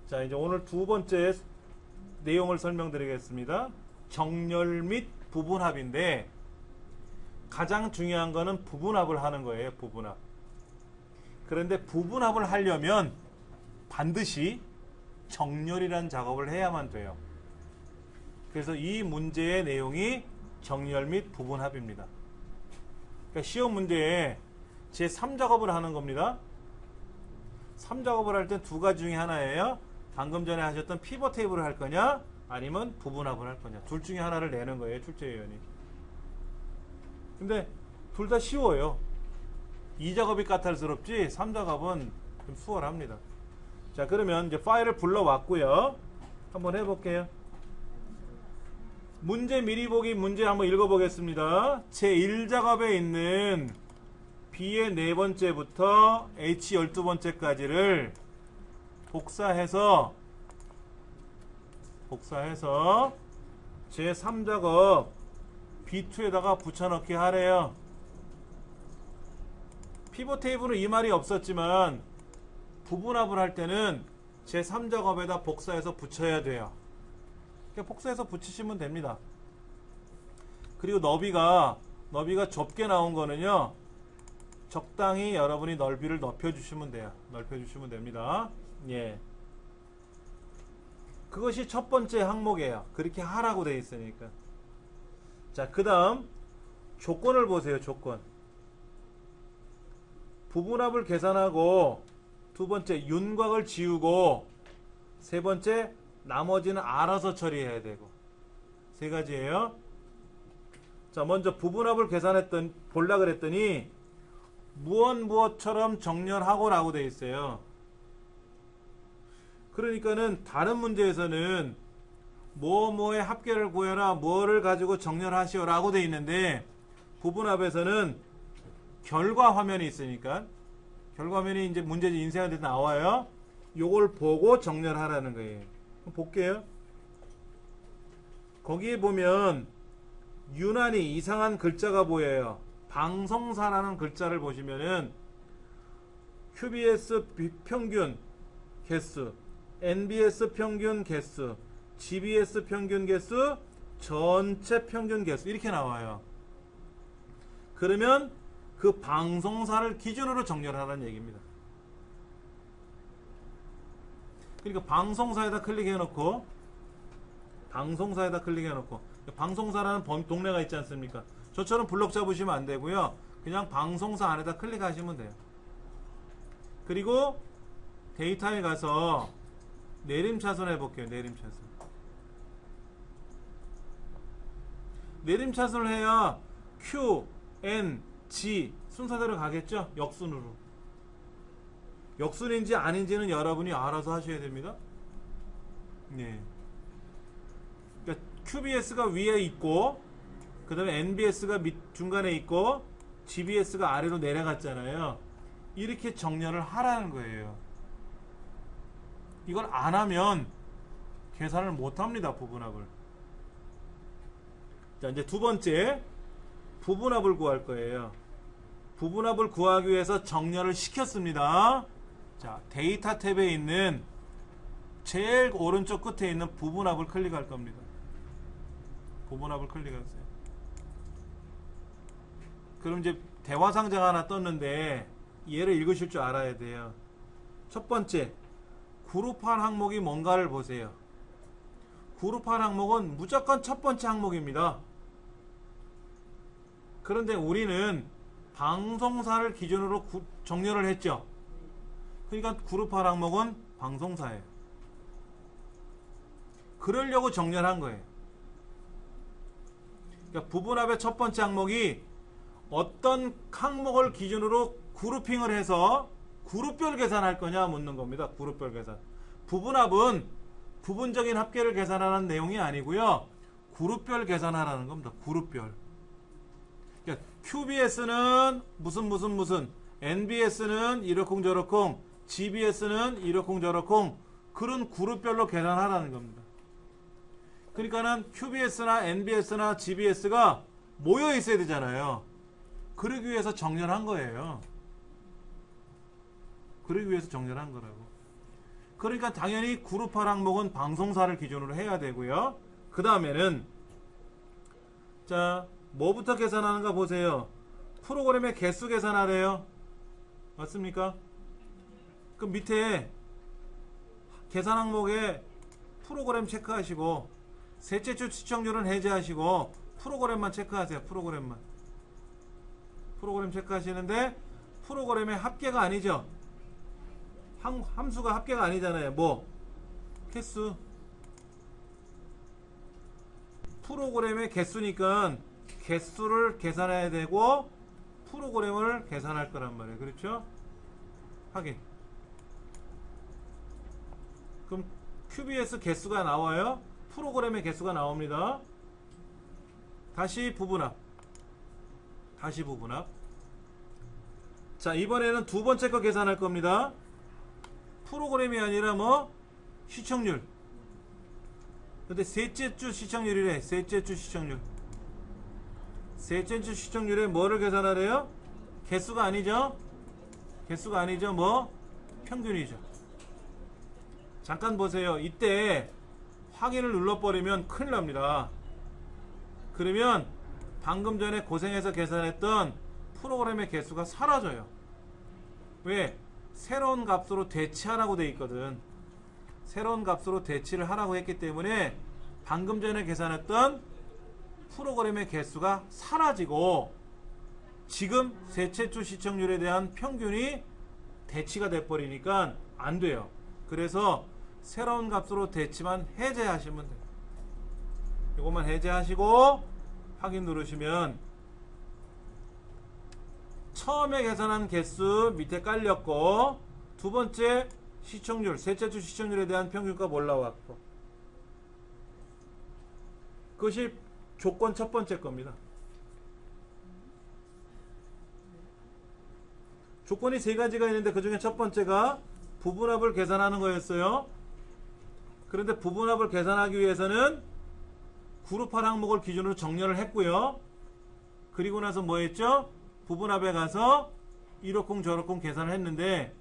자, 이제 오늘 두 번째 내용을 설명드리겠습니다. 정렬 및 부분합인데 가장 중요한 거는 부분합을 하는 거예요. 부분합. 그런데 부분합을 하려면 반드시 정렬이라는 작업을 해야만 돼요. 그래서 이 문제의 내용이 정렬 및 부분합입니다. 그러니까 시험 문제에 제3작업을 하는 겁니다. 3작업을 할 땐 두 가지 중에 하나예요. 방금 전에 하셨던 피벗 테이블을 할 거냐 아니면 부분합을 할 거냐, 둘 중에 하나를 내는 거예요. 출제위원이. 근데 둘 다 쉬워요. 2작업이 까탈스럽지 3작업은 좀 수월합니다. 자, 그러면 이제 파일을 불러왔고요. 한번 해볼게요. 문제 미리 보기 문제 한번 읽어보겠습니다. 제1작업에 있는 B의 4번째부터 H 12번째까지를 복사해서 제3작업 B2에다가 붙여넣기 하래요. 피벗 테이블은 이 말이 없었지만 부분합을 할 때는 제3작업에다 복사해서 붙여야 돼요. 그냥 복사해서 붙이시면 됩니다. 그리고 너비가 좁게 나온 거는요, 적당히 여러분이 넓이를 넓혀주시면 돼요. 넓혀주시면 됩니다. 예. 그것이 첫 번째 항목이에요. 그렇게 하라고 되어 있으니까. 자, 그 다음 조건을 보세요. 조건. 부분합을 계산하고, 두 번째 윤곽을 지우고, 세 번째 나머지는 알아서 처리해야 되고, 세 가지예요. 자, 먼저 부분합을 볼라 그랬더니 무엇처럼 정렬하고 라고 되어 있어요. 그러니까는 다른 문제에서는 뭐뭐의 합계를 구해라, 뭐를 가지고 정렬하시오 라고 되어 있는데, 부분합에서는 결과 화면이 있으니까, 결과 화면이 이제 문제지 인쇄할 때 나와요. 요걸 보고 정렬하라는 거예요. 볼게요. 거기에 보면 유난히 이상한 글자가 보여요. 방송사라는 글자를 보시면은 QBS 평균 개수, NBS 평균 개수, GBS 평균 개수, 전체 평균 개수 이렇게 나와요. 그러면 그 방송사를 기준으로 정렬하라는 얘기입니다. 그러니까 방송사에다 클릭해놓고 방송사라는 동네가 있지 않습니까? 저처럼 블럭 잡으시면 안 되고요. 그냥 방송사 안에다 클릭하시면 돼요. 그리고 데이터에 가서 내림차순 해볼게요. 내림차순을 해야 Q, N, G 순서대로 가겠죠? 역순으로. 역순인지 아닌지는 여러분이 알아서 하셔야 됩니다. 네. 그러니까 QBS가 위에 있고, 그 다음에 NBS가 중간에 있고, GBS가 아래로 내려갔잖아요. 이렇게 정렬을 하라는 거예요. 이걸 안 하면 계산을 못 합니다. 부분합을. 자, 이제 두 번째 부분합을 구할 거예요. 부분합을 구하기 위해서 정렬을 시켰습니다. 자, 데이터 탭에 있는 제일 오른쪽 끝에 있는 부분합을 클릭할 겁니다. 부분합을 클릭하세요. 그럼 이제 대화 상자가 하나 떴는데 얘를 읽으실 줄 알아야 돼요. 첫 번째, 그룹할 항목이 뭔가를 보세요. 그룹할 항목은 무조건 첫 번째 항목입니다. 그런데 우리는 방송사를 기준으로 정렬을 했죠. 그러니까 그룹할 항목은 방송사예요. 그러려고 정렬한 거예요. 그러니까 부분합의 첫 번째 항목이 어떤 항목을 기준으로 그룹핑을 해서 그룹별 계산할 거냐 묻는 겁니다. 그룹별 계산. 부분합은 부분적인 합계를 계산하는 내용이 아니고요. 그룹별 계산하라는 겁니다. 그룹별. 그러니까 QBS는 무슨, NBS는 이러쿵저러쿵, GBS는 이러쿵저러쿵, 그런 그룹별로 계산하라는 겁니다. 그러니까는 QBS나 NBS나 GBS가 모여 있어야 되잖아요. 그러기 위해서 정렬한 거예요. 그러기 위해서 정렬한 거라고. 그러니까 당연히 그룹할 항목은 방송사를 기준으로 해야 되고요. 그 다음에는 자 뭐부터 계산하는가 보세요. 프로그램의 개수 계산하래요. 맞습니까? 그 밑에 계산 항목에 프로그램 체크하시고 셋째 주 시청률은 해제하시고 프로그램만 체크하세요. 프로그램 체크하시는데 프로그램의 합계가 아니죠. 함수가 합계가 아니잖아요. 뭐 개수. 프로그램의 개수니까 개수를 계산해야 되고 프로그램을 계산할 거란 말이에요. 그렇죠? 확인. 그럼 QBS 개수가 나와요. 프로그램의 개수가 나옵니다. 다시 부분합. 자, 이번에는 두 번째 거 계산할 겁니다. 프로그램이 아니라 뭐 시청률. 근데 셋째 주 시청률이래. 셋째 주 시청률에 뭐를 계산하래요? 개수가 아니죠? 뭐 평균이죠. 잠깐 보세요. 이때 확인을 눌러버리면 큰일 납니다. 그러면 방금 전에 고생해서 계산했던 프로그램의 개수가 사라져요. 왜? 새로운 값으로 대치하라고 돼 있거든. 새로운 값으로 대치를 하라고 했기 때문에 방금 전에 계산했던 프로그램의 개수가 사라지고 지금 셋째 주 시청률에 대한 평균이 대치가 돼버리니까 안 돼요. 그래서 새로운 값으로 대치만 해제하시면 돼요. 이것만 해제하시고 확인 누르시면 처음에 계산한 개수 밑에 깔렸고 두 번째 시청률, 셋째 주 시청률에 대한 평균값 올라왔고 그것이 조건 첫 번째 겁니다. 조건이 세 가지가 있는데 그 중에 첫 번째가 부분합을 계산하는 거였어요. 그런데 부분합을 계산하기 위해서는 그룹할 항목을 기준으로 정렬을 했고요. 그리고 나서 뭐 했죠? 부분합에 가서 이러쿵 저러쿵 계산을 했는데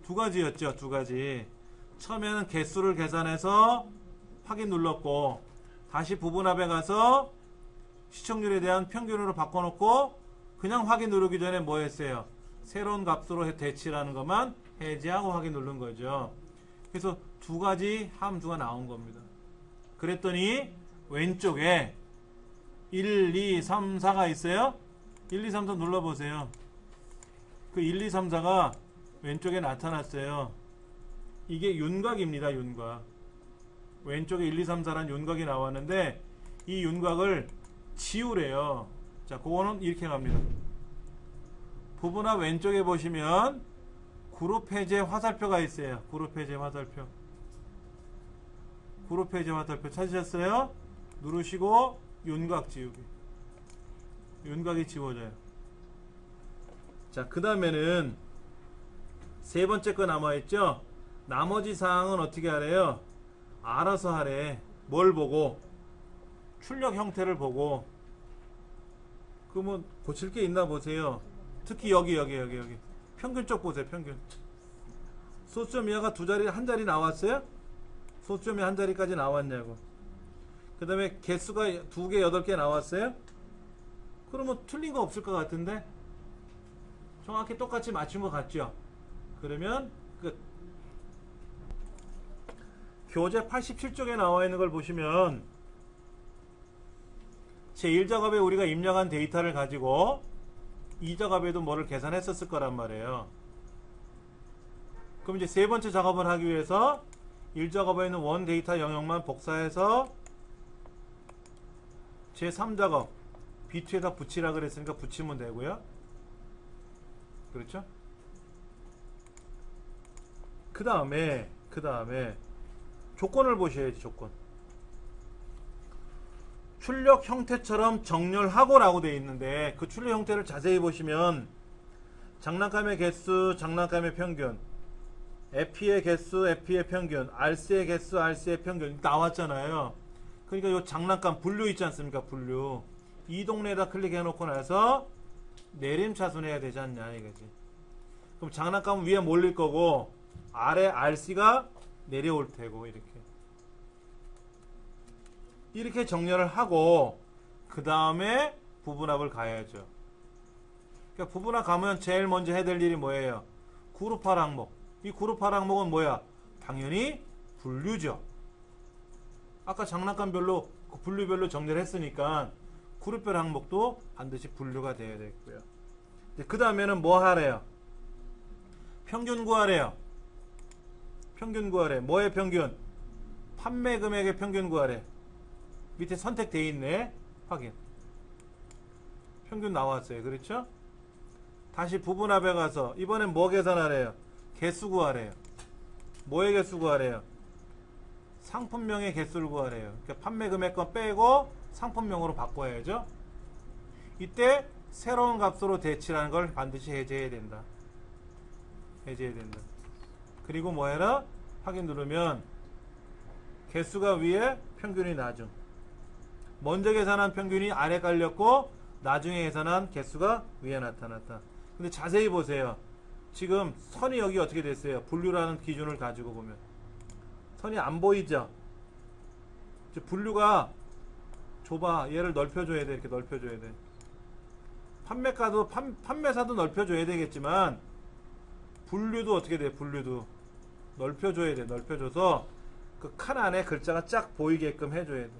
두 가지였죠. 두 가지. 처음에는 개수를 계산해서 확인 눌렀고 다시 부분합에 가서 시청률에 대한 평균으로 바꿔놓고 그냥 확인 누르기 전에 뭐 했어요? 새로운 값으로 대치라는 것만 해제하고 확인 누른 거죠. 그래서 두 가지 함수가 나온 겁니다. 그랬더니 왼쪽에 1, 2, 3, 4가 있어요. 1, 2, 3, 4 눌러보세요. 그 1, 2, 3, 4가 왼쪽에 나타났어요. 이게 윤곽입니다. 윤곽. 왼쪽에 1, 2, 3, 4란 윤곽이 나왔는데 이 윤곽을 지우래요. 자, 그거는 이렇게 갑니다. 부분합 왼쪽에 보시면 그룹 해제 화살표가 있어요. 그룹 해제 화살표. 그룹 해제 화살표 찾으셨어요? 누르시고 윤곽 지우기. 윤곽이 지워져요. 자, 그 다음에는 세 번째 거 남아있죠? 나머지 사항은 어떻게 하래요? 알아서 하래. 뭘 보고? 출력 형태를 보고. 그러면 고칠 게 있나 보세요. 특히 여기. 평균 쪽 보세요. 평균. 소수점 이하가 두 자리, 한 자리 나왔어요? 소수점이 한 자리까지 나왔냐고. 그 다음에 개수가 2개, 8개 나왔어요? 그러면 틀린 거 없을 것 같은데? 정확히 똑같이 맞춘 것 같죠? 그러면 끝. 교재 87쪽에 나와 있는 걸 보시면 제1작업에 우리가 입력한 데이터를 가지고 2작업에도 뭐를 계산했었을 거란 말이에요. 그럼 이제 세 번째 작업을 하기 위해서 1작업에 있는 원 데이터 영역만 복사해서 제3작업 B2에다 붙이라 그랬으니까 붙이면 되고요. 그렇죠? 그 다음에 조건을 보셔야지. 조건. 출력 형태처럼 정렬하고 라고 되어 있는데 그 출력 형태를 자세히 보시면 장난감의 개수, 장난감의 평균, FP의 개수, FP의 평균, RC의 개수, RC의 평균 나왔잖아요. 그러니까 이 장난감 분류 있지 않습니까? 분류. 이 동네에다 클릭해 놓고 나서 내림차순해야 되지 않냐 이거지. 그럼 장난감은 위에 몰릴 거고 아래 RC가 내려올 테고 이렇게 정렬을 하고 그 다음에 부분합을 가야죠. 그러니까 부분합 가면 제일 먼저 해야 될 일이 뭐예요? 그룹할 항목. 이 그룹할 항목은 뭐야? 당연히 분류죠. 아까 장난감별로 그 분류별로 정렬을 했으니까 그룹별 항목도 반드시 분류가 되어야 되겠고요. 그 다음에는 뭐 하래요? 평균 구하래요. 평균 구하래. 뭐의 평균? 판매 금액의 평균 구하래. 밑에 선택되어 있네. 확인. 평균 나왔어요. 그렇죠? 다시 부분합에 가서 이번엔 뭐 계산하래요? 개수 구하래요. 뭐의 개수 구하래요? 상품명의 개수를 구하래요. 그러니까 판매 금액건 빼고 상품명으로 바꿔야죠. 이때 새로운 값으로 대치라는 걸 반드시 해제해야 된다. 해제해야 된다. 그리고 뭐 해라? 확인 누르면 개수가 위에, 평균이 나중. 먼저 계산한 평균이 아래 깔렸고 나중에 계산한 개수가 위에 나타났다. 근데 자세히 보세요. 지금 선이 여기 어떻게 됐어요? 분류라는 기준을 가지고 보면 선이 안 보이죠? 분류가 좁아. 얘를 넓혀줘야 돼. 이렇게 넓혀줘야 돼. 판매가도 판매사도 넓혀줘야 되겠지만 분류도 어떻게 돼? 분류도 넓혀줘야 돼. 넓혀줘서 그 칸 안에 글자가 쫙 보이게끔 해줘야 돼.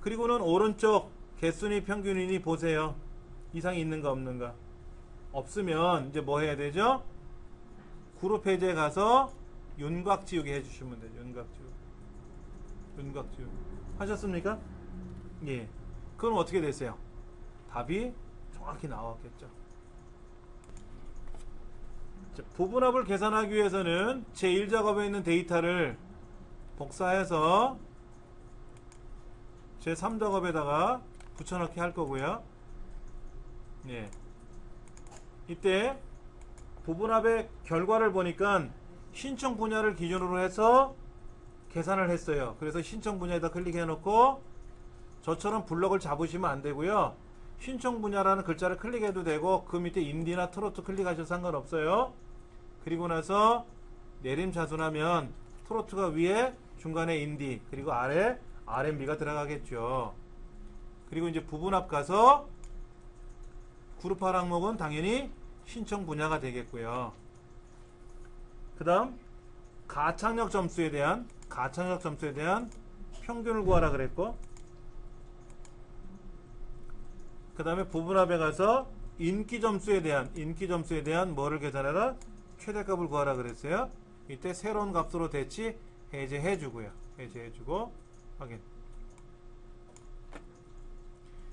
그리고는 오른쪽 개수니 평균이니 보세요. 이상이 있는가 없는가. 없으면 이제 뭐 해야 되죠? 그룹 해제에 가서 윤곽 지우기 해주시면 돼요. 윤곽 지우기. 윤곽 지우기. 하셨습니까? 예. 그럼 어떻게 됐어요? 답이 정확히 나왔겠죠. 자, 부분합을 계산하기 위해서는 제1작업에 있는 데이터를 복사해서 제3작업에다가 붙여넣기 할 거고요. 예. 이때 부분합의 결과를 보니까 신청 분야를 기준으로 해서 계산을 했어요. 그래서 신청 분야에다 클릭해 놓고 저처럼 블럭을 잡으시면 안 되고요. 신청 분야라는 글자를 클릭해도 되고 그 밑에 인디나 트로트 클릭하셔도 상관없어요. 그리고 나서 내림차순하면 트로트가 위에, 중간에 인디, 그리고 아래 R&B가 들어가겠죠. 그리고 이제 부분합 가서 그룹할 항목은 당연히 신청 분야가 되겠고요. 그 다음 가창력 점수에 대한 평균을 구하라 그랬고, 그 다음에 부분합에 가서 인기 점수에 대한 뭐를 계산해라? 최대값을 구하라 그랬어요. 이때 새로운 값으로 대치 해제해주고요. 해제해주고 확인.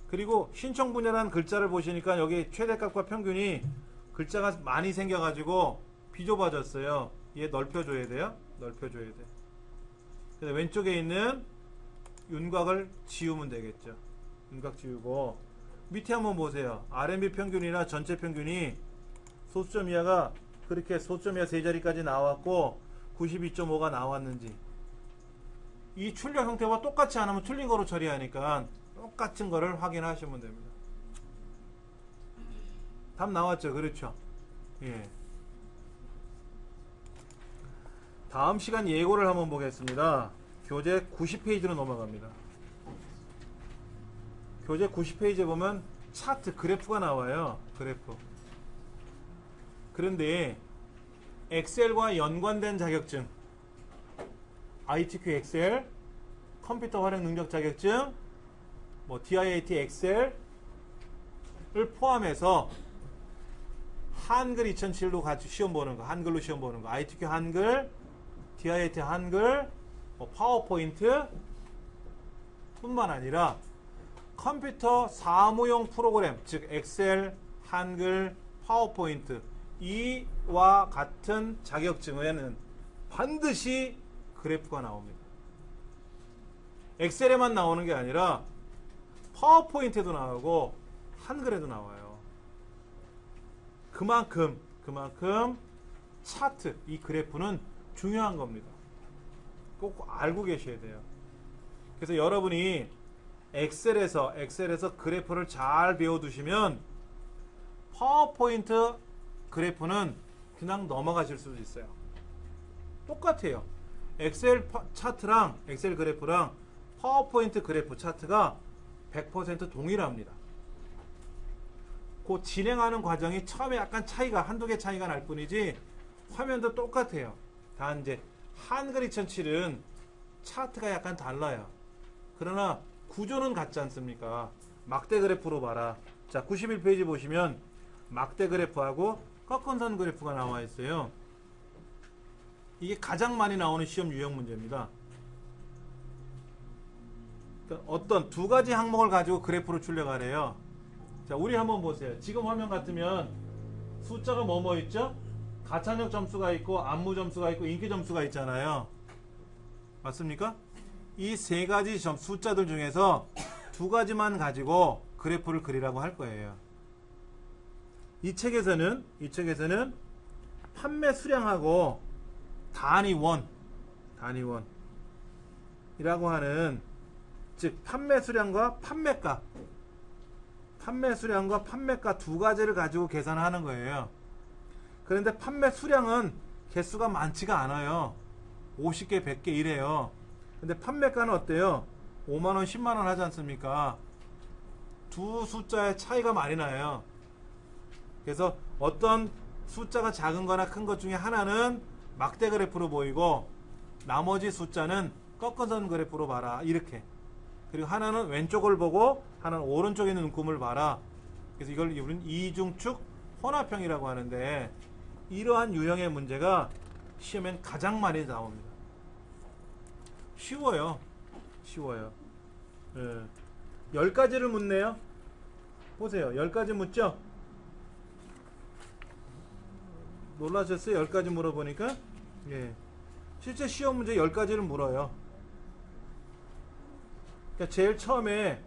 그리고 신청 분야라는 글자를 보시니까 여기 최대값과 평균이 글자가 많이 생겨가지고 비좁아졌어요. 얘 넓혀줘야 돼요. 넓혀줘야 돼. 그래서 왼쪽에 있는 윤곽을 지우면 되겠죠. 윤곽 지우고 밑에 한번 보세요. R&B 평균이나 전체 평균이 소수점 이하가 그렇게 소수점 이하 세 자리까지 나왔고 92.5가 나왔는지, 이 출력 형태와 똑같이 안 하면 틀린 거로 처리하니까 똑같은 거를 확인하시면 됩니다. 답 나왔죠? 그렇죠? 예. 다음 시간 예고를 한번 보겠습니다. 교재 90페이지로 넘어갑니다. 교재 90페이지에 보면 차트, 그래프가 나와요. 그래프. 그런데 엑셀과 연관된 자격증, ITQ 엑셀, 컴퓨터 활용 능력 자격증, 뭐 DIAT 엑셀을 포함해서 한글 2007로 같이 시험 보는 거, 한글로 시험 보는 거, ITQ 한글, DIAT 한글, 뭐 파워포인트 뿐만 아니라 컴퓨터 사무용 프로그램, 즉 엑셀, 한글, 파워포인트, 이와 같은 자격증에는 반드시 그래프가 나옵니다. 엑셀에만 나오는 게 아니라 파워포인트에도 나오고 한글에도 나와요. 그만큼 차트, 이 그래프는 중요한 겁니다. 꼭 알고 계셔야 돼요. 그래서 여러분이 엑셀에서 그래프를 잘 배워두시면 파워포인트 그래프는 그냥 넘어가실 수도 있어요. 똑같아요. 엑셀 차트랑 엑셀 그래프랑 파워포인트 그래프 차트가 100% 동일합니다. 그 진행하는 과정이 처음에 약간 차이가 한두 개 차이가 날 뿐이지 화면도 똑같아요. 단 이제 한글 2007은 차트가 약간 달라요. 그러나 구조는 같지 않습니까? 막대 그래프로 봐라. 자, 91페이지 보시면 막대 그래프하고 꺾은선 그래프가 나와 있어요. 이게 가장 많이 나오는 시험 유형 문제입니다. 그러니까 어떤 두 가지 항목을 가지고 그래프를 출력하래요. 자, 우리 한번 보세요. 지금 화면 같으면 숫자가 뭐뭐 있죠? 가찬력 점수가 있고 안무 점수가 있고 인기 점수가 있잖아요. 맞습니까? 이 세 가지 숫자들 중에서 두 가지만 가지고 그래프를 그리라고 할 거예요. 이 책에서는 판매 수량하고 단위원이라고 하는, 즉 판매 수량과 판매가 두 가지를 가지고 계산하는 거예요. 그런데 판매 수량은 개수가 많지가 않아요. 50개, 100개 이래요. 근데 판매가는 어때요? 5만원, 10만원 하지 않습니까? 두 숫자의 차이가 많이 나요. 그래서 어떤 숫자가 작은 거나 큰 것 중에 하나는 막대 그래프로 보이고 나머지 숫자는 꺾어선 그래프로 봐라. 이렇게. 그리고 하나는 왼쪽을 보고 하나는 오른쪽에 있는 눈금을 봐라. 그래서 이걸 우리는 이중축 혼합형이라고 하는데, 이러한 유형의 문제가 시험엔 가장 많이 나옵니다. 쉬워요. 예. 10가지를 묻네요. 보세요. 10가지 묻죠? 놀라셨어요? 10가지 물어보니까? 예. 실제 시험 문제 10가지를 물어요. 그러니까 제일 처음에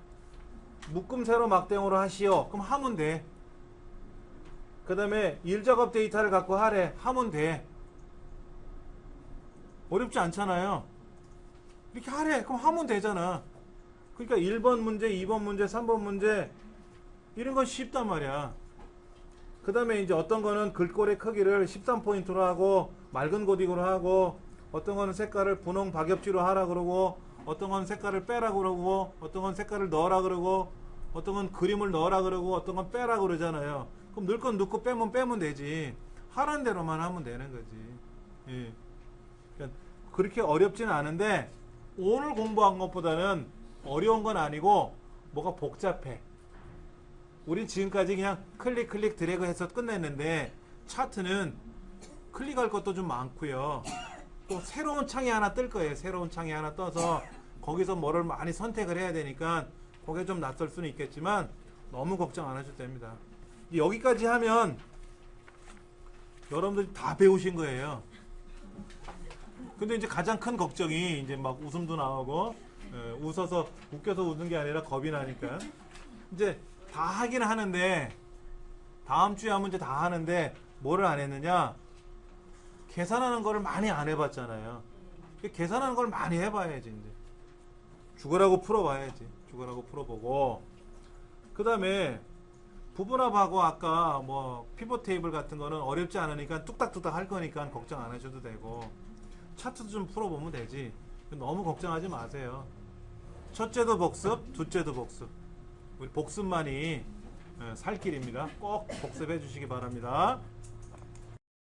묶음 세로 막대형으로 하시오. 그럼 하면 돼. 그 다음에 일작업 데이터를 갖고 하래. 하면 돼. 어렵지 않잖아요. 이렇게 하래. 그럼 하면 되잖아. 그러니까 1번 문제, 2번 문제, 3번 문제 이런 건 쉽단 말이야. 그 다음에 이제 어떤 거는 글꼴의 크기를 13포인트로 하고 맑은 고딕으로 하고, 어떤 거는 색깔을 분홍 박엽지로 하라 그러고, 어떤 건 색깔을 빼라 그러고, 어떤 건 색깔을 넣어라 그러고, 어떤 건 그림을 넣어라 그러고, 어떤 건 빼라 그러잖아요. 그럼 넣을 건 넣고 빼면 되지. 하라는 대로만 하면 되는 거지. 예. 그러니까 그렇게 어렵지는 않은데 오늘 공부한 것보다는 어려운 건 아니고 뭐가 복잡해. 우린 지금까지 그냥 클릭 드래그 해서 끝냈는데, 차트는 클릭할 것도 좀 많고요. 또 새로운 창이 하나 뜰 거예요. 새로운 창이 하나 떠서 거기서 뭐를 많이 선택을 해야 되니까 그게 좀 낯설 수는 있겠지만 너무 걱정 안 하셔도 됩니다. 여기까지 하면 여러분들이 다 배우신 거예요. 근데 이제 가장 큰 걱정이 이제 막 웃음도 나오고, 웃어서 웃겨서 웃는 게 아니라 겁이 나니까 이제 다 하긴 하는데, 다음 주에 한 문제 다 하는데 뭐를 안 했느냐? 계산하는 거를 많이 안 해봤잖아요. 계산하는 걸 많이 해봐야지. 이제 죽으라고 풀어봐야지. 죽으라고 풀어보고, 그 다음에 부분합하고 아까 뭐 피벗 테이블 같은 거는 어렵지 않으니까 뚝딱뚝딱 할 거니까 걱정 안 하셔도 되고, 차트도 좀 풀어보면 되지. 너무 걱정하지 마세요. 첫째도 복습, 둘째도 복습. 우리 복습만이 살 길입니다. 꼭 복습해 주시기 바랍니다.